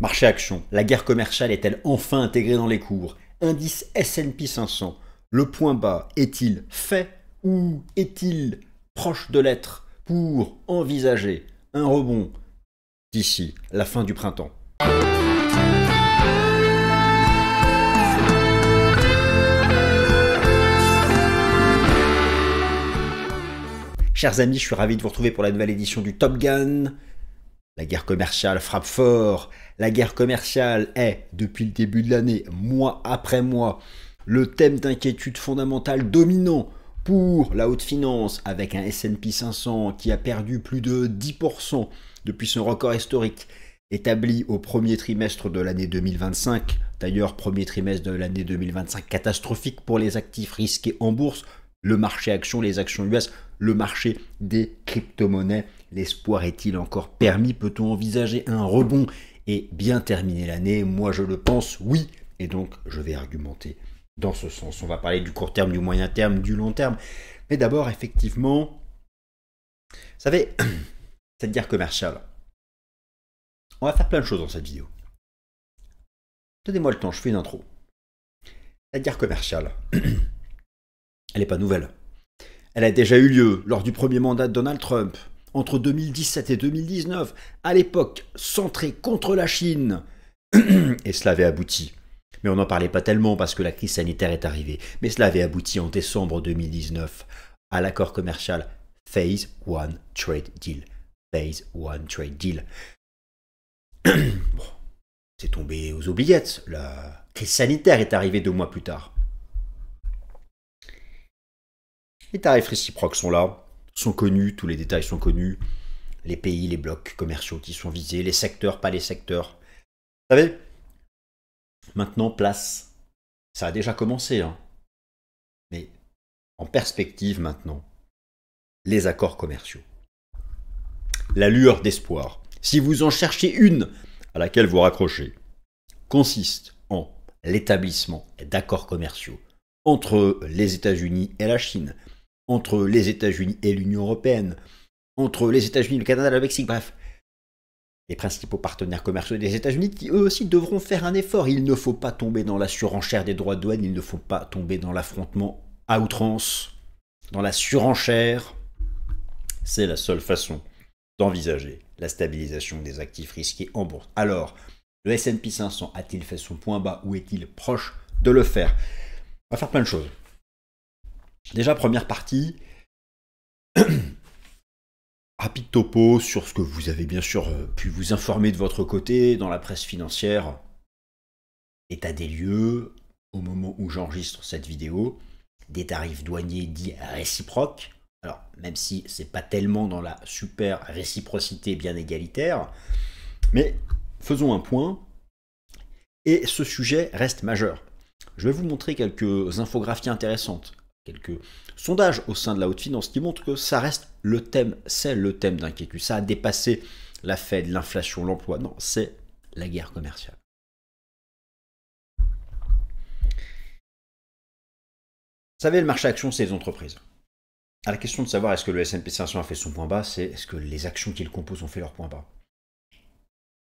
Marché action, la guerre commerciale est-elle enfin intégrée dans les cours? Indice S&P 500, le point bas est-il fait ou est-il proche de l'être pour envisager un rebond d'ici la fin du printemps? Chers amis, je suis ravi de vous retrouver pour la nouvelle édition du Top Gun. La guerre commerciale frappe fort. La guerre commerciale est, depuis le début de l'année, mois après mois, le thème d'inquiétude fondamentale dominant pour la haute finance, avec un S&P 500 qui a perdu plus de 10% depuis son record historique établi au premier trimestre de l'année 2025. D'ailleurs, premier trimestre de l'année 2025 catastrophique pour les actifs risqués en bourse, le marché actions, les actions US, le marché des crypto-monnaies. L'espoir est-il encore permis? Peut-on envisager un rebond et bien terminer l'année? Moi, je le pense, oui. Et donc, je vais argumenter dans ce sens. On va parler du court terme, du moyen terme, du long terme. Mais d'abord, effectivement, vous savez, cette guerre commerciale, on va faire plein de choses dans cette vidéo. Donnez-moi le temps, je fais une intro. La guerre commerciale, elle n'est pas nouvelle. Elle a déjà eu lieu lors du premier mandat de Donald Trump, entre 2017 et 2019, à l'époque centrée contre la Chine. Et cela avait abouti. Mais on n'en parlait pas tellement parce que la crise sanitaire est arrivée. Mais cela avait abouti en décembre 2019 à l'accord commercial Phase One Trade Deal. Phase One Trade Deal. Bon, c'est tombé aux oubliettes. La crise sanitaire est arrivée 2 mois plus tard. Les tarifs réciproques sont là, sont connus, tous les détails sont connus. Les pays, les blocs commerciaux qui sont visés, les secteurs, pas les secteurs. Vous savez, maintenant, place, ça a déjà commencé, hein. Mais en perspective maintenant, les accords commerciaux. La lueur d'espoir, si vous en cherchez une à laquelle vous raccrochez, consiste en l'établissement d'accords commerciaux entre les États-Unis et la Chine, entre les États-Unis et l'Union européenne, entre les États-Unis, le Canada, le Mexique, bref, les principaux partenaires commerciaux des États-Unis qui eux aussi devront faire un effort. Il ne faut pas tomber dans la surenchère des droits de douane, il ne faut pas tomber dans l'affrontement à outrance, dans la surenchère. C'est la seule façon d'envisager la stabilisation des actifs risqués en bourse. Alors, le S&P 500 a-t-il fait son point bas ou est-il proche de le faire? On va faire plein de choses. Déjà, première partie, rapide topo sur ce que vous avez bien sûr pu vous informer de votre côté dans la presse financière. État des lieux, au moment où j'enregistre cette vidéo, des tarifs douaniers dits réciproques. Alors, même si c'est pas tellement dans la super réciprocité bien égalitaire, mais faisons un point, et ce sujet reste majeur. Je vais vous montrer quelques infographies intéressantes, quelques sondages au sein de la haute finance qui montrent que ça reste le thème, c'est le thème d'inquiétude. Ça a dépassé la Fed, l'inflation, l'emploi. Non, c'est la guerre commerciale. Vous savez, le marché action, c'est les entreprises. À la question de savoir est-ce que le S&P 500 a fait son point bas, c'est est-ce que les actions qui le composent ont fait leur point bas.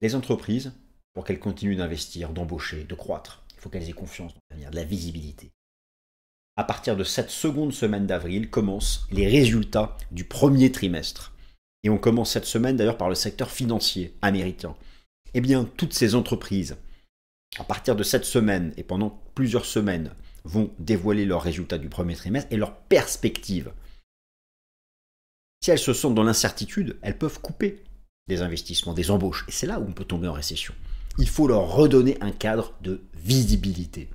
Les entreprises, pour qu'elles continuent d'investir, d'embaucher, de croître, il faut qu'elles aient confiance dans l'avenir, de la visibilité. À partir de cette seconde semaine d'avril, commencent les résultats du premier trimestre. Et on commence cette semaine d'ailleurs par le secteur financier américain. Eh bien, toutes ces entreprises, à partir de cette semaine et pendant plusieurs semaines, vont dévoiler leurs résultats du premier trimestre et leurs perspectives. Si elles se sentent dans l'incertitude, elles peuvent couper des investissements, des embauches. Et c'est là où on peut tomber en récession. Il faut leur redonner un cadre de visibilité.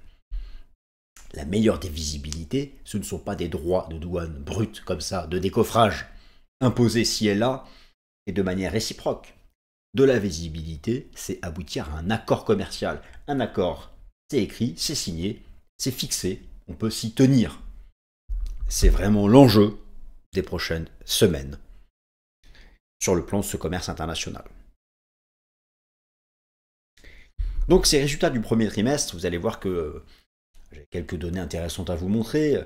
La meilleure des visibilités, ce ne sont pas des droits de douane bruts comme ça, de décoffrage, imposés ci et là, et de manière réciproque. De la visibilité, c'est aboutir à un accord commercial. Un accord, c'est écrit, c'est signé, c'est fixé, on peut s'y tenir. C'est vraiment l'enjeu des prochaines semaines sur le plan de ce commerce international. Donc ces résultats du premier trimestre, vous allez voir que j'ai quelques données intéressantes à vous montrer.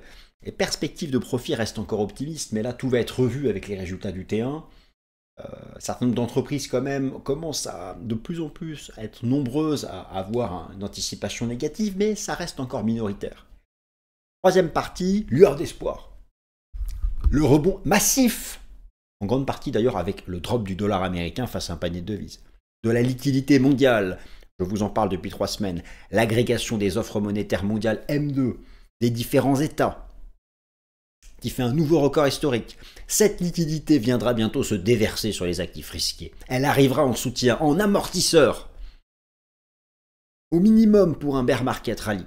Les perspectives de profit restent encore optimistes, mais là tout va être revu avec les résultats du T1. Un certain nombre d'entreprises quand même commencent à de plus en plus à être nombreuses à avoir une anticipation négative, mais ça reste encore minoritaire. Troisième partie, lueur d'espoir. Le rebond massif, en grande partie d'ailleurs avec le drop du dollar américain face à un panier de devises. De la liquidité mondiale, je vous en parle depuis 3 semaines, l'agrégation des offres monétaires mondiales M2, des différents États, qui fait un nouveau record historique. Cette liquidité viendra bientôt se déverser sur les actifs risqués. Elle arrivera en soutien, en amortisseur, au minimum pour un bear market rally.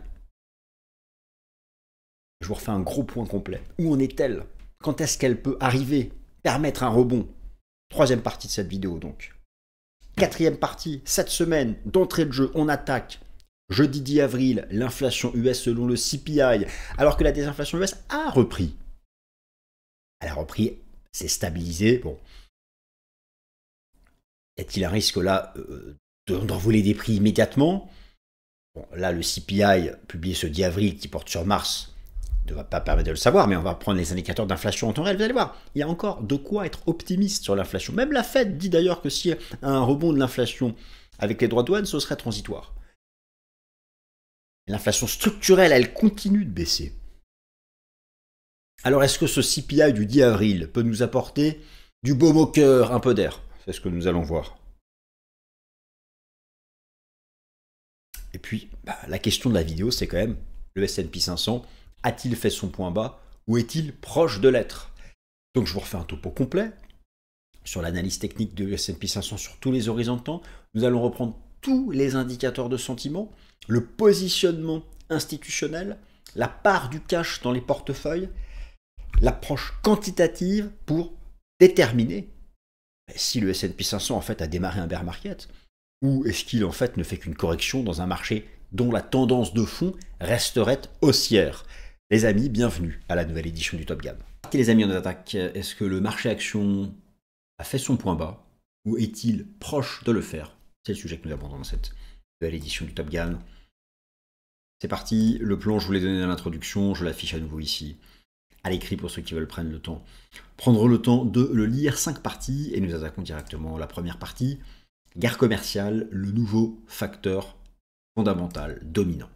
Je vous refais un gros point complet. Où en est-elle? Quand est-ce qu'elle peut arriver? Permettre un rebond? Troisième partie de cette vidéo donc. Quatrième partie, cette semaine, d'entrée de jeu, on attaque. Jeudi 10 avril, l'inflation US selon le CPI, alors que la désinflation US a repris. Elle a repris, c'est stabilisé. Bon. Y a-t-il un risque là d'envoler des prix immédiatement? Bon, là, le CPI publié ce 10 avril qui porte sur mars ne va pas permettre de le savoir, mais on va prendre les indicateurs d'inflation en temps réel. Vous allez voir, il y a encore de quoi être optimiste sur l'inflation. Même la Fed dit d'ailleurs que s'il y a un rebond de l'inflation avec les droits de douane, ce serait transitoire. L'inflation structurelle, elle continue de baisser. Alors, est-ce que ce CPI du 10 avril peut nous apporter du baume au cœur, un peu d'air? C'est ce que nous allons voir. Et puis, la question de la vidéo, c'est quand même, le S&P 500 a-t-il fait son point bas ou est-il proche de l'être? Donc, je vous refais un topo complet sur l'analyse technique de S&P 500 sur tous les horizons de temps. Nous allons reprendre tous les indicateurs de sentiment, le positionnement institutionnel, la part du cash dans les portefeuilles, l'approche quantitative pour déterminer si le S&P 500 en fait a démarré un bear market ou est-ce qu'il en fait ne fait qu'une correction dans un marché dont la tendance de fond resterait haussière. Les amis, bienvenue à la nouvelle édition du Top Gun. Et les amis, on attaque. Est-ce que le marché action a fait son point bas ou est-il proche de le faire? C'est le sujet que nous abordons dans cette nouvelle édition du Top Gun. C'est parti, le plan je vous l'ai donné dans l'introduction, je l'affiche à nouveau ici. À l'écrit pour ceux qui veulent prendre le temps de le lire. 5 parties et nous attaquons directement la première partie. Guerre commerciale, le nouveau facteur fondamental dominant.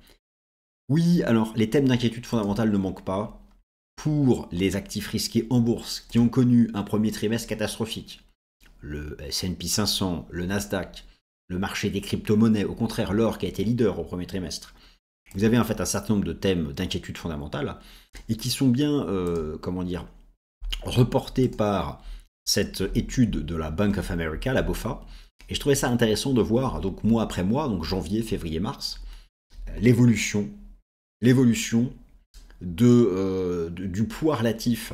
Oui, alors les thèmes d'inquiétude fondamentale ne manquent pas. Pour les actifs risqués en bourse qui ont connu un premier trimestre catastrophique, le S&P 500, le Nasdaq, le marché des crypto-monnaies, au contraire l'or qui a été leader au premier trimestre, vous avez en fait un certain nombre de thèmes d'inquiétude fondamentale et qui sont bien, reportés par cette étude de la Bank of America, la BofA. Et je trouvais ça intéressant de voir, donc mois après mois, donc janvier, février, mars, l'évolution du poids relatif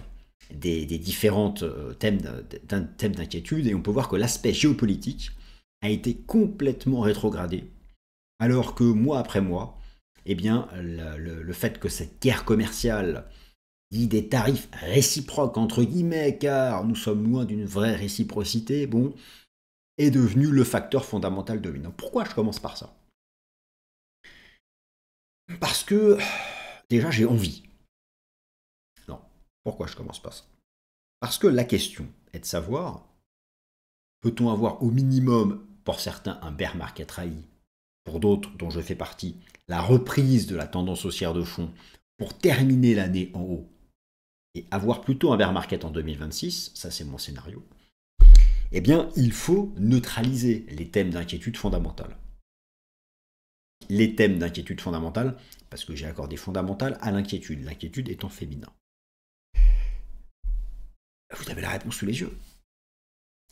des différentes thèmes d'inquiétude. Et on peut voir que l'aspect géopolitique a été complètement rétrogradé, alors que mois après mois, eh bien, le fait que cette guerre commerciale dit des tarifs réciproques, entre guillemets, car nous sommes loin d'une vraie réciprocité, bon, est devenu le facteur fondamental dominant. Pourquoi je commence par ça? Parce que, déjà, j'ai envie. Non, pourquoi je commence par ça? Parce que la question est de savoir, peut-on avoir au minimum, pour certains, un bear market rally, pour d'autres, dont je fais partie, la reprise de la tendance haussière de fond pour terminer l'année en haut et avoir plutôt un bear market en 2026, ça c'est mon scénario, eh bien il faut neutraliser les thèmes d'inquiétude fondamentale. Les thèmes d'inquiétude fondamentale, parce que j'ai accordé fondamentale à l'inquiétude, l'inquiétude étant féminin. Vous avez la réponse sous les yeux.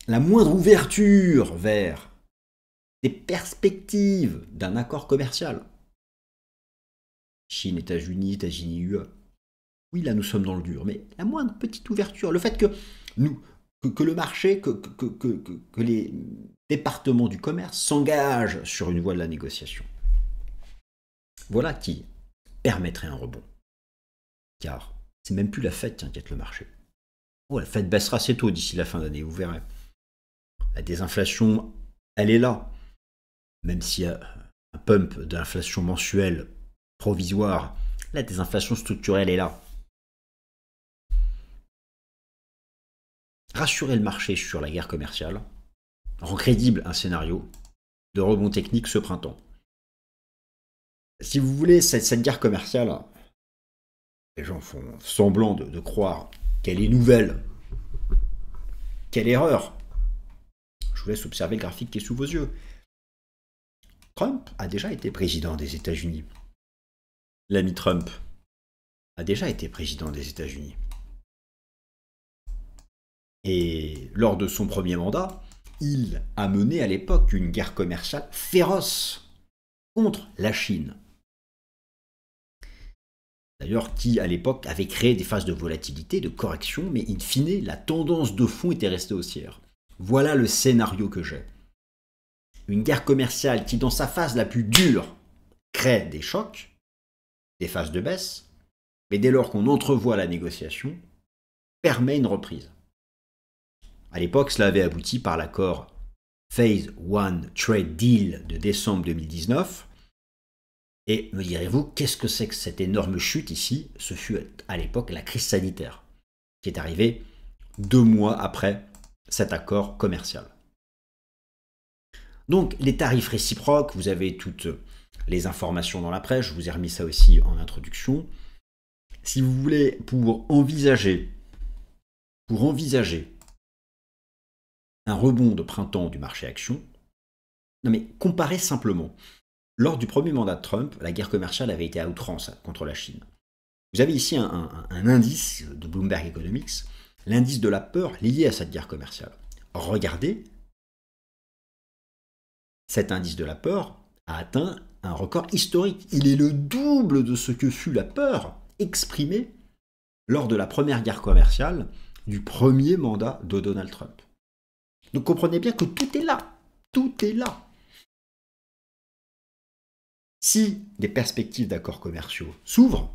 La moindre ouverture vers des perspectives d'un accord commercial, Chine, États-Unis, États-Unis, UE. Oui, là, nous sommes dans le dur, mais la moindre petite ouverture, le fait que le marché, que les départements du commerce s'engagent sur une voie de la négociation, voilà qui permettrait un rebond. Car c'est même plus la Fed qui inquiète le marché. Oh, la Fed baissera ses taux d'ici la fin d'année, vous verrez. La désinflation, elle est là. Même s'il y a un pump d'inflation mensuelle provisoire, la désinflation structurelle est là. rassurer le marché sur la guerre commerciale, rend crédible un scénario de rebond technique ce printemps. Si vous voulez, cette guerre commerciale, les gens font semblant de croire qu'elle est nouvelle. Quelle erreur! Je vous laisse observer le graphique qui est sous vos yeux. Trump a déjà été président des États-Unis. L'ami Trump a déjà été président des États-Unis. Et lors de son premier mandat, il a mené à l'époque une guerre commerciale féroce contre la Chine. D'ailleurs, qui à l'époque avait créé des phases de volatilité, de correction, mais in fine, la tendance de fond était restée haussière. Voilà le scénario que j'ai. Une guerre commerciale qui, dans sa phase la plus dure, crée des chocs, des phases de baisse, mais dès lors qu'on entrevoit la négociation, permet une reprise. À l'époque, cela avait abouti par l'accord Phase One Trade Deal de décembre 2019. Et me direz-vous, qu'est-ce que c'est que cette énorme chute ici? Ce fut à l'époque la crise sanitaire, qui est arrivée 2 mois après cet accord commercial. Donc les tarifs réciproques, vous avez toutes les informations dans la presse, je vous ai remis ça aussi en introduction. Si vous voulez, pour envisager un rebond de printemps du marché action, non mais comparez simplement. Lors du premier mandat de Trump, la guerre commerciale avait été à outrance contre la Chine. Vous avez ici un indice de Bloomberg Economics, l'indice de la peur lié à cette guerre commerciale. Regardez, cet indice de la peur a atteint un record historique. Il est le double de ce que fut la peur exprimée lors de la première guerre commerciale du premier mandat de Donald Trump. Donc comprenez bien que tout est là. Tout est là. Si des perspectives d'accords commerciaux s'ouvrent,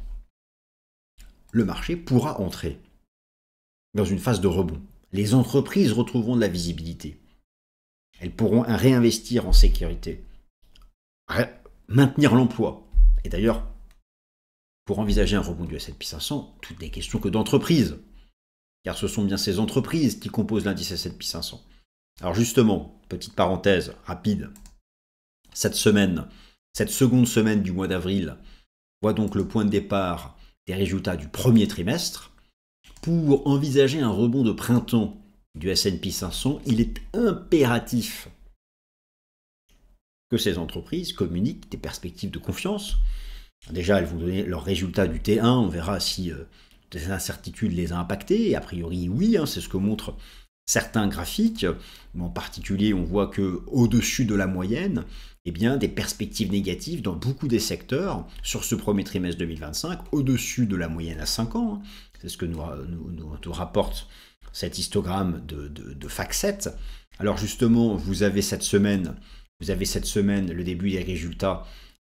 le marché pourra entrer dans une phase de rebond. Les entreprises retrouveront de la visibilité. Elles pourront réinvestir en sécurité, maintenir l'emploi. Et d'ailleurs, pour envisager un rebond du S&P 500, toutes n'est question que d'entreprises, car ce sont bien ces entreprises qui composent l'indice S&P 500. Alors justement, petite parenthèse rapide, cette seconde semaine du mois d'avril voit donc le point de départ des résultats du premier trimestre. Pour envisager un rebond de printemps du S&P 500, il est impératif que ces entreprises communiquent des perspectives de confiance. Déjà, elles vont donner leurs résultats du T1, on verra si des incertitudes les a impactés. Et a priori, oui, c'est ce que montrent certains graphiques. En particulier, on voit qu'au-dessus de la moyenne, eh bien, des perspectives négatives dans beaucoup des secteurs sur ce premier trimestre 2025, au-dessus de la moyenne à 5 ans. C'est ce que nous rapporte cet histogramme de FactSet. Alors justement, vous avez cette semaine le début des résultats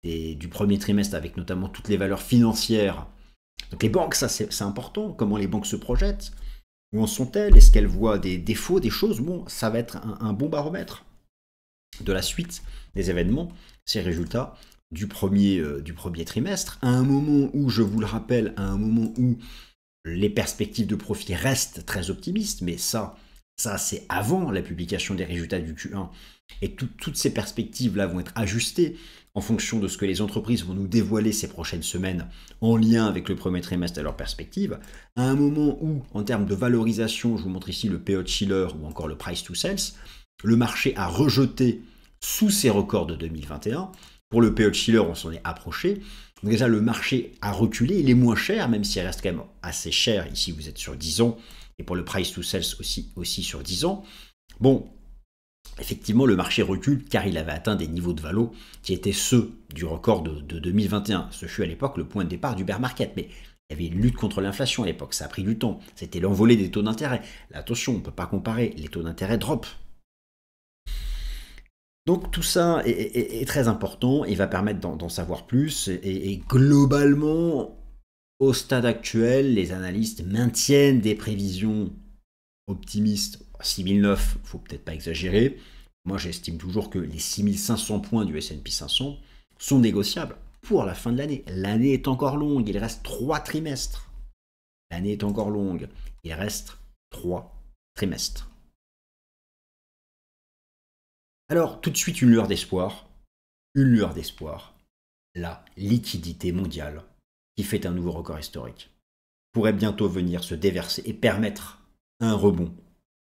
du premier trimestre avec notamment toutes les valeurs financières. Donc les banques, ça c'est important, comment les banques se projettent. Où en sont-elles? Est-ce qu'elles voient des défauts, des choses? Bon, ça va être un bon baromètre de la suite des événements, ces résultats du premier trimestre, à un moment où, je vous le rappelle, à un moment où les perspectives de profit restent très optimistes, mais ça c'est avant la publication des résultats du Q1, et toutes ces perspectives-là vont être ajustées en fonction de ce que les entreprises vont nous dévoiler ces prochaines semaines en lien avec le premier trimestre et leurs perspectives, à un moment où, en termes de valorisation, je vous montre ici le PE de Shiller ou encore le Price to Sales, le marché a rejeté sous ses records de 2021. Pour le PE de Shiller, on s'en est approché. Donc déjà, le marché a reculé, il est moins cher, même s'il reste quand même assez cher. Ici, vous êtes sur 10 ans, et pour le Price to Sales aussi sur 10 ans. Bon, effectivement, le marché recule car il avait atteint des niveaux de valo qui étaient ceux du record de 2021. Ce fut à l'époque le point de départ du bear market, mais il y avait une lutte contre l'inflation à l'époque, ça a pris du temps. C'était l'envolée des taux d'intérêt. Là, attention, on ne peut pas comparer, les taux d'intérêt drop. Donc tout ça est très important, il va permettre d'en savoir plus, et globalement, au stade actuel, les analystes maintiennent des prévisions optimistes. 6009, il ne faut peut-être pas exagérer. Moi, j'estime toujours que les 6500 points du S&P 500 sont négociables pour la fin de l'année. L'année est encore longue, il reste 3 trimestres. L'année est encore longue, il reste 3 trimestre. Alors, tout de suite, une lueur d'espoir. Une lueur d'espoir. La liquidité mondiale, qui fait un nouveau record historique, pourrait bientôt venir se déverser et permettre un rebond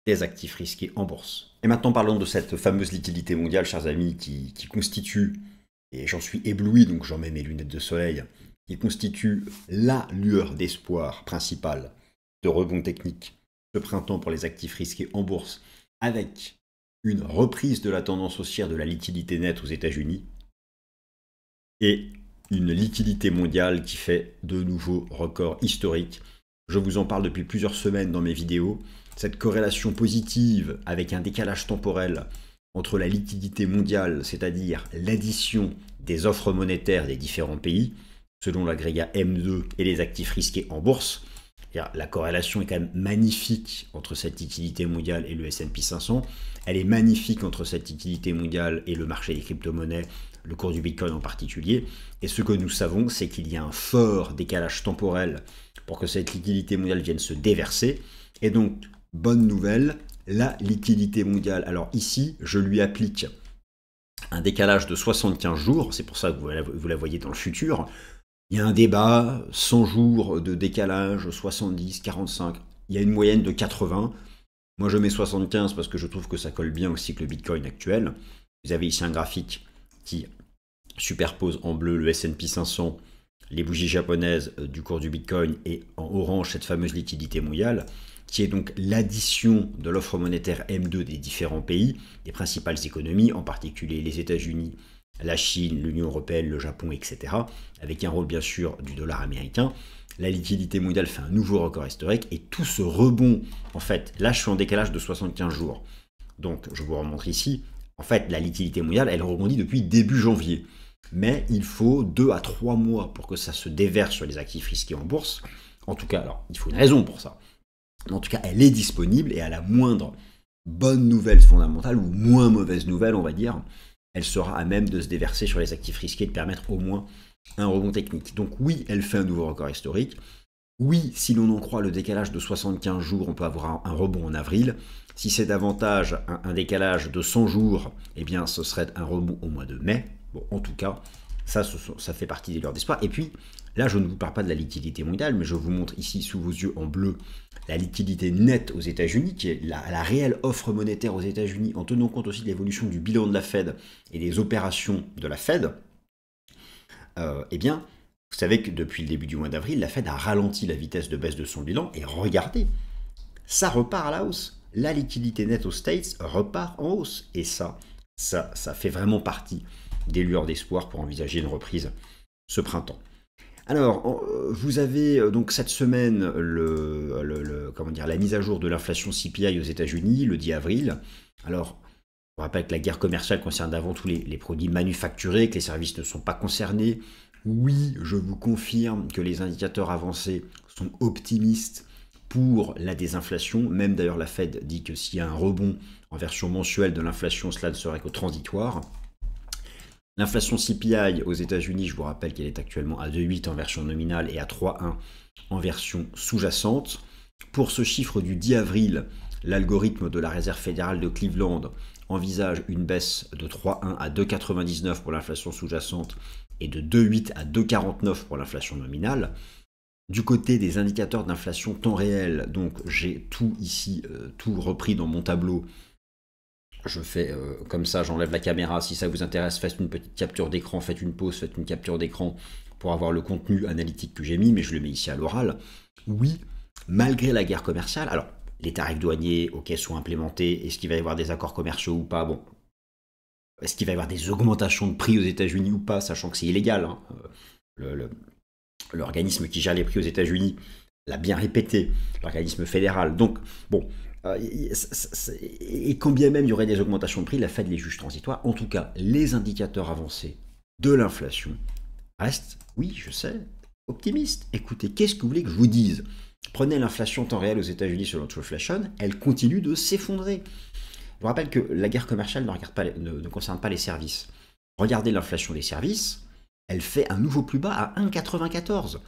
des actifs risqués en bourse. Et maintenant, parlons de cette fameuse liquidité mondiale, chers amis, qui constitue, et j'en suis ébloui, donc j'en mets mes lunettes de soleil, qui constitue la lueur d'espoir principale de rebond technique ce printemps pour les actifs risqués en bourse, avec une reprise de la tendance haussière de la liquidité nette aux États-Unis et une liquidité mondiale qui fait de nouveaux records historiques. Je vous en parle depuis plusieurs semaines dans mes vidéos. Cette corrélation positive avec un décalage temporel entre la liquidité mondiale, c'est-à-dire l'addition des offres monétaires des différents pays, selon l'agrégat M2 et les actifs risqués en bourse. La corrélation est quand même magnifique entre cette liquidité mondiale et le S&P 500. Elle est magnifique entre cette liquidité mondiale et le marché des crypto-monnaies, le cours du Bitcoin en particulier. Et ce que nous savons, c'est qu'il y a un fort décalage temporel pour que cette liquidité mondiale vienne se déverser. Et donc, bonne nouvelle, la liquidité mondiale. Alors ici, je lui applique un décalage de 75 jours. C'est pour ça que vous la voyez dans le futur. Il y a un débat, 100 jours de décalage, 70, 45. Il y a une moyenne de 80. Moi, je mets 75 parce que je trouve que ça colle bien au cycle Bitcoin actuel. Vous avez ici un graphique qui superpose en bleu le S&P 500, les bougies japonaises du cours du Bitcoin et en orange cette fameuse liquidité mondiale, qui est donc l'addition de l'offre monétaire M2 des différents pays, des principales économies, en particulier les États-Unis, la Chine, l'Union européenne, le Japon, etc., avec un rôle bien sûr du dollar américain. La liquidité mondiale fait un nouveau record historique et tout ce rebond, en fait, là je suis en décalage de 75 jours. Donc je vous remontre ici, en fait la liquidité mondiale elle rebondit depuis début janvier. Mais il faut 2 à 3 mois pour que ça se déverse sur les actifs risqués en bourse. En tout cas, alors il faut une raison pour ça. En tout cas, elle est disponible et à la moindre bonne nouvelle fondamentale ou moins mauvaise nouvelle, on va dire, elle sera à même de se déverser sur les actifs risqués, de permettre au moins un rebond technique. Donc oui, elle fait un nouveau record historique. Oui, si l'on en croit le décalage de 75 jours, on peut avoir un rebond en avril. Si c'est davantage un décalage de 100 jours, eh bien ce serait un rebond au mois de mai. Bon, en tout cas, ça fait partie des lueurs d'espoir. Et puis, là, je ne vous parle pas de la liquidité mondiale, mais je vous montre ici sous vos yeux en bleu la liquidité nette aux États-Unis, qui est la réelle offre monétaire aux États-Unis, en tenant compte aussi de l'évolution du bilan de la Fed et des opérations de la Fed. Eh bien, vous savez que depuis le début du mois d'avril, la Fed a ralenti la vitesse de baisse de son bilan, et regardez, ça repart à la hausse. La liquidité nette aux States repart en hausse, et ça fait vraiment partie des lueurs d'espoir pour envisager une reprise ce printemps. Alors, vous avez donc cette semaine la mise à jour de l'inflation CPI aux États-Unis, le 10 avril. Alors, je vous rappelle que la guerre commerciale concerne avant tout les produits manufacturés, que les services ne sont pas concernés. Oui, je vous confirme que les indicateurs avancés sont optimistes pour la désinflation. Même d'ailleurs, la Fed dit que s'il y a un rebond en version mensuelle de l'inflation, cela ne serait que transitoire. L'inflation CPI aux États-Unis, je vous rappelle qu'elle est actuellement à 2,8 en version nominale et à 3,1 en version sous-jacente. Pour ce chiffre du 10 avril, l'algorithme de la Réserve fédérale de Cleveland envisage une baisse de 3,1 à 2,99 pour l'inflation sous-jacente et de 2,8 à 2,49 pour l'inflation nominale. Du côté des indicateurs d'inflation temps réel, donc j'ai tout ici, tout repris dans mon tableau. Je fais comme ça, j'enlève la caméra. Si ça vous intéresse, faites une petite capture d'écran, faites une pause, faites une capture d'écran pour avoir le contenu analytique que j'ai mis, mais je le mets ici à l'oral. Oui, malgré la guerre commerciale, alors les tarifs douaniers, ok, sont implémentés. Est-ce qu'il va y avoir des accords commerciaux ou pas? Bon, est-ce qu'il va y avoir des augmentations de prix aux États-Unis ou pas, sachant que c'est illégal, hein. L'organisme qui gère les prix aux États-Unis l'a bien répété, l'organisme fédéral. Donc, bon. Et quand bien même il y aurait des augmentations de prix, la Fed les juge transitoires. En tout cas, les indicateurs avancés de l'inflation restent, oui, je sais, optimistes. Écoutez, qu'est-ce que vous voulez que je vous dise? Prenez l'inflation temps réel aux États-Unis selon Truflation, elle continue de s'effondrer. Je vous rappelle que la guerre commerciale ne concerne pas les services. Regardez l'inflation des services, elle fait un nouveau plus bas à 1,94.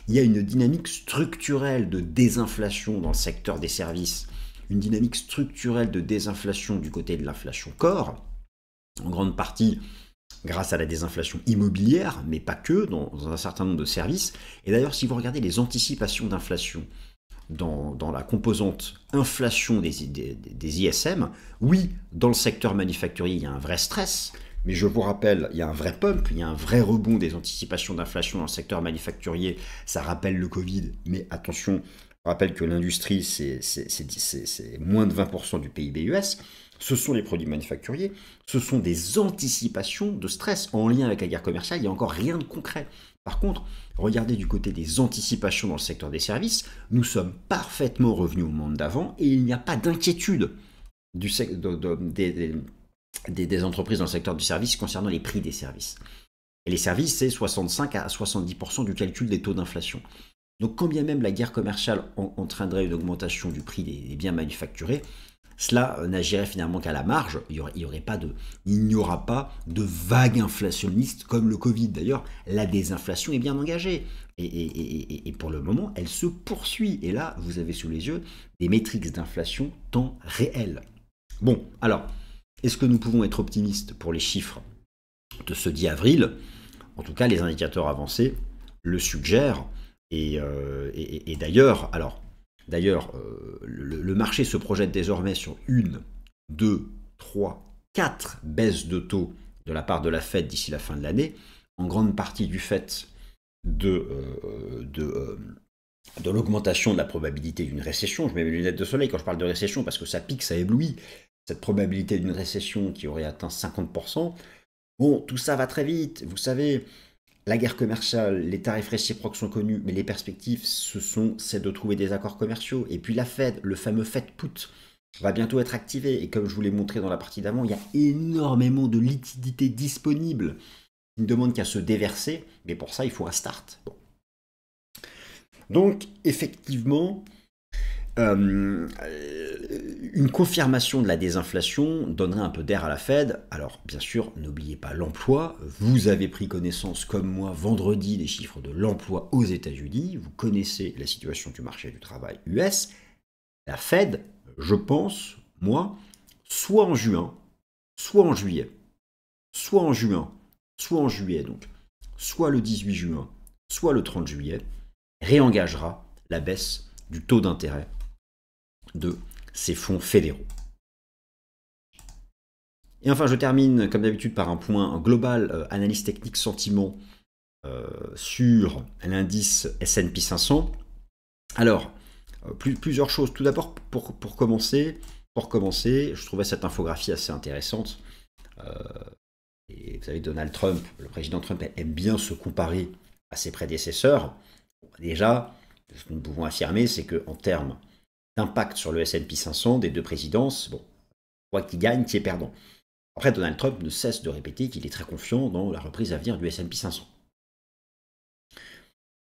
Il y a une dynamique structurelle de désinflation dans le secteur des services une dynamique structurelle de désinflation du côté de l'inflation core, en grande partie grâce à la désinflation immobilière, mais pas que, dans un certain nombre de services. Et d'ailleurs, si vous regardez les anticipations d'inflation dans la composante inflation des ISM, oui, dans le secteur manufacturier, il y a un vrai stress, mais je vous rappelle, il y a un vrai pump, il y a un vrai rebond des anticipations d'inflation dans le secteur manufacturier. Ça rappelle le Covid, mais attention, je rappelle que l'industrie, c'est moins de 20% du PIB US. Ce sont les produits manufacturiers, ce sont des anticipations de stress en lien avec la guerre commerciale, il n'y a encore rien de concret. Par contre, regardez du côté des anticipations dans le secteur des services, nous sommes parfaitement revenus au monde d'avant et il n'y a pas d'inquiétude des entreprises dans le secteur du service concernant les prix des services. Et les services, c'est 65 à 70% du calcul des taux d'inflation. Donc quand bien même la guerre commerciale entraînerait une augmentation du prix des biens manufacturés, cela n'agirait finalement qu'à la marge, il n'y aura pas de vague inflationniste comme le Covid. D'ailleurs, la désinflation est bien engagée. Et pour le moment, elle se poursuit. Et là, vous avez sous les yeux des métriques d'inflation temps réel. Bon, alors, est-ce que nous pouvons être optimistes pour les chiffres de ce 10 avril? En tout cas, les indicateurs avancés le suggèrent. Et d'ailleurs, le marché se projette désormais sur 1, 2, 3, 4 baisses de taux de la part de la Fed d'ici la fin de l'année, en grande partie du fait de l'augmentation de la probabilité d'une récession. Je mets mes lunettes de soleil quand je parle de récession parce que ça pique, ça éblouit. Cette probabilité d'une récession qui aurait atteint 50%. Bon, tout ça va très vite, vous savez. La guerre commerciale, les tarifs réciproques sont connus, mais les perspectives, c'est de trouver des accords commerciaux. Et puis la Fed, le fameux Fed Put, va bientôt être activé. Et comme je vous l'ai montré dans la partie d'avant, il y a énormément de liquidités disponibles. Il ne demande qu'à se déverser, mais pour ça, il faut un start. Bon. Donc, effectivement, une confirmation de la désinflation donnerait un peu d'air à la Fed. Alors, bien sûr, n'oubliez pas l'emploi. Vous avez pris connaissance, comme moi, vendredi, des chiffres de l'emploi aux États-Unis. Vous connaissez la situation du marché du travail US. La Fed, je pense, moi, soit en juin, soit en juillet. Soit en juin, soit en juillet, donc. Soit le 18 juin, soit le 30 juillet, réengagera la baisse du taux d'intérêt de ces fonds fédéraux. Et enfin, je termine comme d'habitude par un point global, analyse technique sentiment sur l'indice S&P 500. Alors, plusieurs choses. Tout d'abord, pour commencer, je trouvais cette infographie assez intéressante. Et vous savez, Donald Trump, le président Trump aime bien se comparer à ses prédécesseurs. Bon, déjà, ce que nous pouvons affirmer, c'est qu'en termes d'impact sur le S&P 500 des deux présidences, bon, quoi qu'il gagne, qui est perdant. Après, Donald Trump ne cesse de répéter qu'il est très confiant dans la reprise à venir du S&P 500.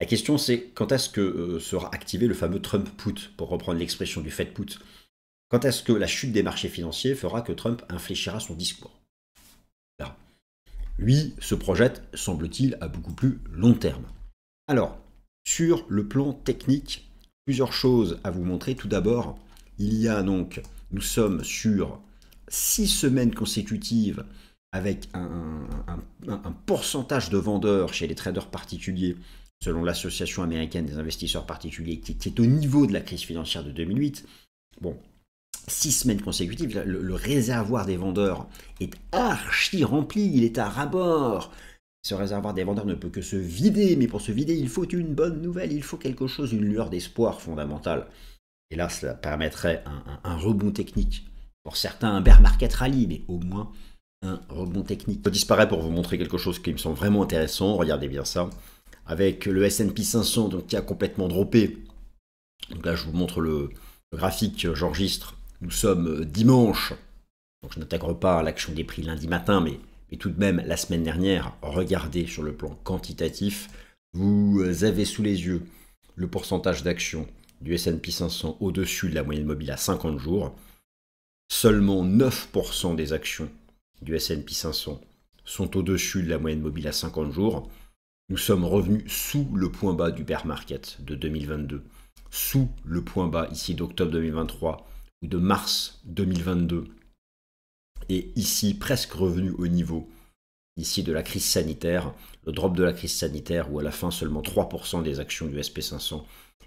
La question, c'est quand est-ce que sera activé le fameux Trump Put, pour reprendre l'expression du Fed Put? Quand est-ce que la chute des marchés financiers fera que Trump infléchira son discours? Là. Lui se projette, semble-t-il, à beaucoup plus long terme. Alors, sur le plan technique, plusieurs choses à vous montrer. Tout d'abord, nous sommes sur 6 semaines consécutives avec un pourcentage de vendeurs chez les traders particuliers, selon l'Association américaine des investisseurs particuliers, qui est au niveau de la crise financière de 2008. Bon, 6 semaines consécutives, le réservoir des vendeurs est archi rempli, il est à ras-bord. Ce réservoir des vendeurs ne peut que se vider, mais pour se vider, il faut une bonne nouvelle, il faut quelque chose, une lueur d'espoir fondamentale. Et là, cela permettrait un rebond technique. Pour certains, un bear market rally, mais au moins un rebond technique. Je disparaît pour vous montrer quelque chose qui me semble vraiment intéressant. Regardez bien ça. Avec le S&P 500 donc, qui a complètement droppé. Donc là, je vous montre le graphique, j'enregistre. Nous sommes dimanche. Donc je n'intègre pas l'action des prix lundi matin, mais tout de même, la semaine dernière, regardez sur le plan quantitatif, vous avez sous les yeux le pourcentage d'actions du S&P 500 au-dessus de la moyenne mobile à 50 jours. Seulement 9% des actions du S&P 500 sont au-dessus de la moyenne mobile à 50 jours. Nous sommes revenus sous le point bas du bear market de 2022, sous le point bas ici d'octobre 2023, ou de mars 2022 est ici presque revenu au niveau ici de la crise sanitaire, le drop de la crise sanitaire où à la fin seulement 3% des actions du SP500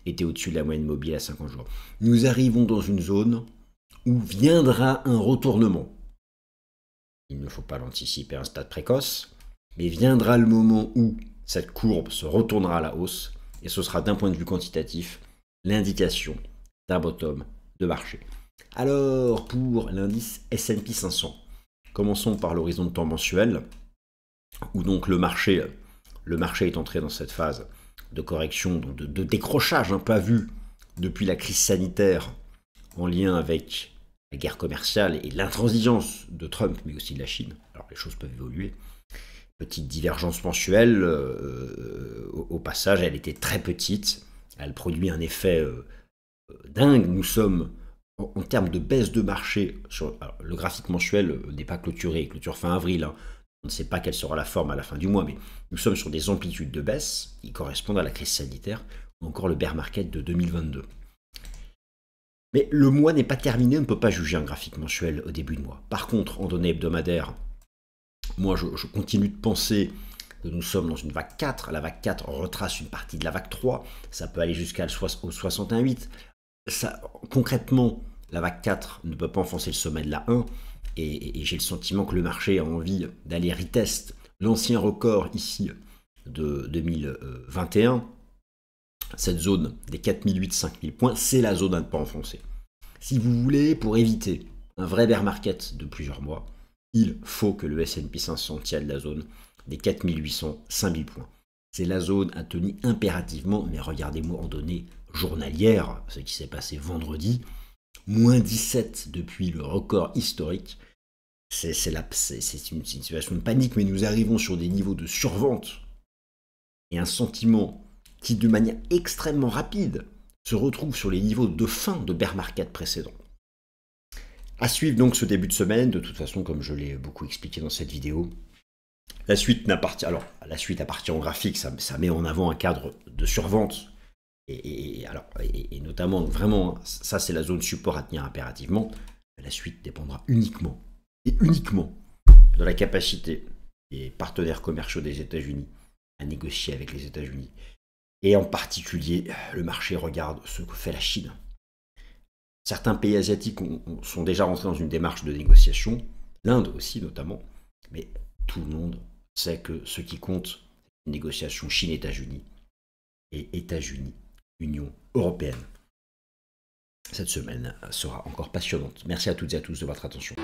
étaient au-dessus de la moyenne mobile à 50 jours. Nous arrivons dans une zone où viendra un retournement. Il ne faut pas l'anticiper à un stade précoce, mais viendra le moment où cette courbe se retournera à la hausse et ce sera d'un point de vue quantitatif l'indication d'un bottom de marché. Alors pour l'indice S&P 500, commençons par l'horizon de temps mensuel où donc le marché est entré dans cette phase de correction, de décrochage pas vu depuis la crise sanitaire en lien avec la guerre commerciale et l'intransigeance de Trump, mais aussi de la Chine. Alors les choses peuvent évoluer. Petite divergence mensuelle, au passage, elle était très petite. Elle produit un effet dingue. Nous sommes, en termes de baisse de marché, le graphique mensuel n'est pas clôturé, clôture fin avril. On ne sait pas quelle sera la forme à la fin du mois, mais nous sommes sur des amplitudes de baisse qui correspondent à la crise sanitaire ou encore le bear market de 2022. Mais le mois n'est pas terminé, on ne peut pas juger un graphique mensuel au début de mois. Par contre, en données hebdomadaires, moi je continue de penser que nous sommes dans une vague 4. La vague 4 retrace une partie de la vague 3. Ça peut aller jusqu'à au 61,8. Concrètement, la vague 4 ne peut pas enfoncer le sommet de la 1. Et j'ai le sentiment que le marché a envie d'aller retest l'ancien record ici de 2021. Cette zone des 4008-5000 points, c'est la zone à ne pas enfoncer. Si vous voulez, pour éviter un vrai bear market de plusieurs mois, il faut que le S&P 500 tienne la zone des 4800-5000 points. C'est la zone à tenir impérativement, mais regardez-moi en données journalières, ce qui s'est passé vendredi, moins 17 depuis le record historique. C'est une situation de panique, mais nous arrivons sur des niveaux de survente et un sentiment qui, de manière extrêmement rapide, se retrouve sur les niveaux de fin de bear market précédent. À suivre donc ce début de semaine, de toute façon, comme je l'ai beaucoup expliqué dans cette vidéo. La suite appartient au graphique, ça met en avant un cadre de survente. Et notamment, vraiment, ça c'est la zone support à tenir impérativement. La suite dépendra uniquement de la capacité des partenaires commerciaux des États-Unis à négocier avec les États-Unis. Et en particulier, le marché regarde ce que fait la Chine. Certains pays asiatiques sont déjà rentrés dans une démarche de négociation, l'Inde aussi notamment, mais tout le monde sait que ce qui compte, c'est une négociation Chine-États-Unis et États-Unis-Union européenne. Cette semaine sera encore passionnante. Merci à toutes et à tous de votre attention.